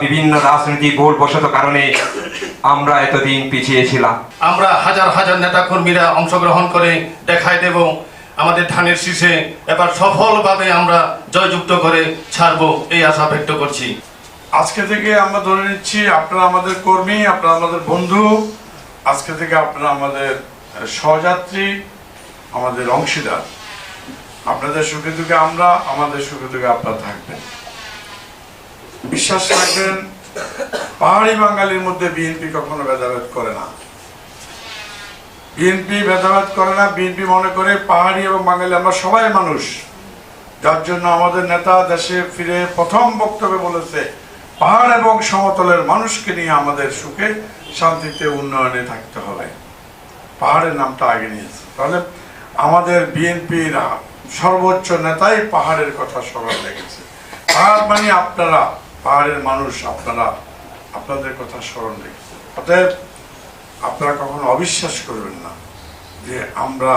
বিভিন্ন রাজনৈতিক ভুলবশত কারণে আমরা এতদিন পিছিয়ে ছিলাম। আমরা হাজার হাজার নেতা কর্মীরা অংশগ্রহণ করে দেখাই দেব আমাদের ধানের শীষে এবার সফলভাবে আমরা জয়যুক্ত করে ছাড়বো, এই আশা ব্যক্ত করছি। আজকে থেকে আমরা ধরে নিচ্ছি আপনারা আমাদের কর্মী, আপনারা আমাদের বন্ধু, আজকে থেকে আপনারা আমাদের সহযাত্রী, আমাদের অংশীদার। আপনাদের সুখে দুঃখে আমরা, আমাদের সুখে দুঃখে আপনারা থাকবেন। বিশ্বাস রাখবেন, পাহাড়ি বাঙালির মধ্যে বিএনপি কখনো ভেদাভেদ করে না। বিএনপি ভেদাভেদ করে না। বিএনপি মনে করে পাহাড়ি এবং বাঙালি আমরা সবাই মানুষ, যার জন্য আমাদের নেতা দেশে ফিরে প্রথম বক্তব্যে বলেছে পাহাড় এবং সমতলের মানুষকে নিয়ে আমাদের সুখে শান্তিতে উন্নয়নে থাকতে হবে। পাহাড়ের নামটা আগে নিয়েছে। তাহলে আমাদের বিএনপির সর্বোচ্চ নেতাই পাহাড়ের কথা স্মরণ রেখেছে। পাহাড় মানে আপনারা, পাহাড়ের মানুষ আপনারা, আপনাদের কথা স্মরণ রেখেছে। অতএব আপনারা কখনো অবিশ্বাস করবেন না যে আমরা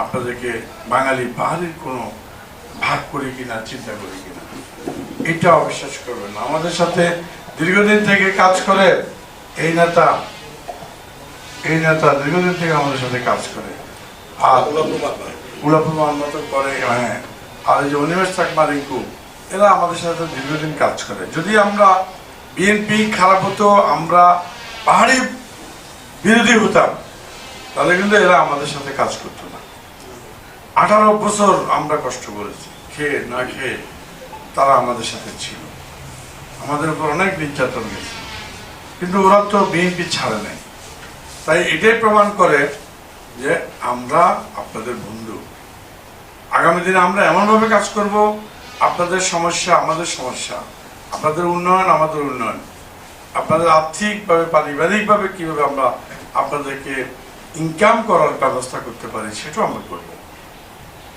আপনাদেরকে বাঙালি পাহাড়ির কোনো ভাগ করি কিনা, চিন্তা করি কিনা, এটা অবিশ্বাস করবেন না। আমাদের সাথে দীর্ঘদিন থেকে কাজ করে এই নেতা দীর্ঘদিন থেকে আমাদের সাথে কাজ করে, আর উলাপুর মতো করে। হ্যাঁ, আর এই যে অনিমেষ চাকমা, রিঙ্কু, এরা আমাদের সাথে দীর্ঘদিন কাজ করে। যদি আমরা বিএনপি খারাপ হতো, আমরা পাহাড়ি বিরোধী হতাম, তাহলে কিন্তু এরা আমাদের সাথে কাজ করতো না। 18 বছর আমরা কষ্ট করেছি, খেয়ে না খেয়ে তারা আমাদের সাথে ছিল, আমাদের উপর অনেক নির্যাতন গেছে, কিন্তু ওরা তো বিএনপি ছাড়ে নাই। তাই এটাই প্রমাণ করে যে আমরা আপনাদের বন্ধু। আগামী দিনে আমরা এমনভাবে কাজ করব, আপনাদের সমস্যা আমাদের সমস্যা, আপনাদের উন্নয়ন আমাদের উন্নয়ন, আপনাদের আর্থিকভাবে পারিবারিকভাবে কীভাবে আমরা আপনাদেরকে ইনকাম করার ব্যবস্থা করতে পারি সেটাও আমরা করব।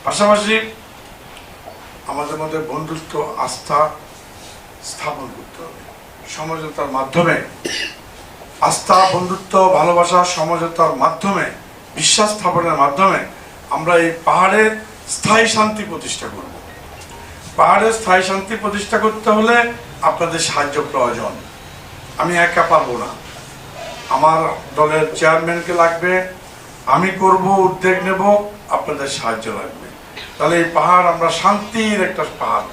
পাশাপাশি আমাদের মধ্যে বন্ধুত্ব, আস্থা স্থাপন করতে হবে সমঝোতার মাধ্যমে। আস্থা, বন্ধুত্ব, ভালোবাসা, সমঝোতার মাধ্যমে, বিশ্বাস স্থাপনের মাধ্যমে আমরা এই পাহাড়ে স্থায়ী শান্তি প্রতিষ্ঠা করব। পাহাড়ে স্থায়ী শান্তি প্রতিষ্ঠা করতে হলে আপনাদের সাহায্য প্রয়োজন। আমি একা পারবো না, আমার দলের চেয়ারম্যানকে লাগবে, আমি করব, উদ্যোগ নেব, আপনাদের সাহায্য লাগবে। তাহলে এই পাহাড় আমরা শান্তির একটা পাহাড়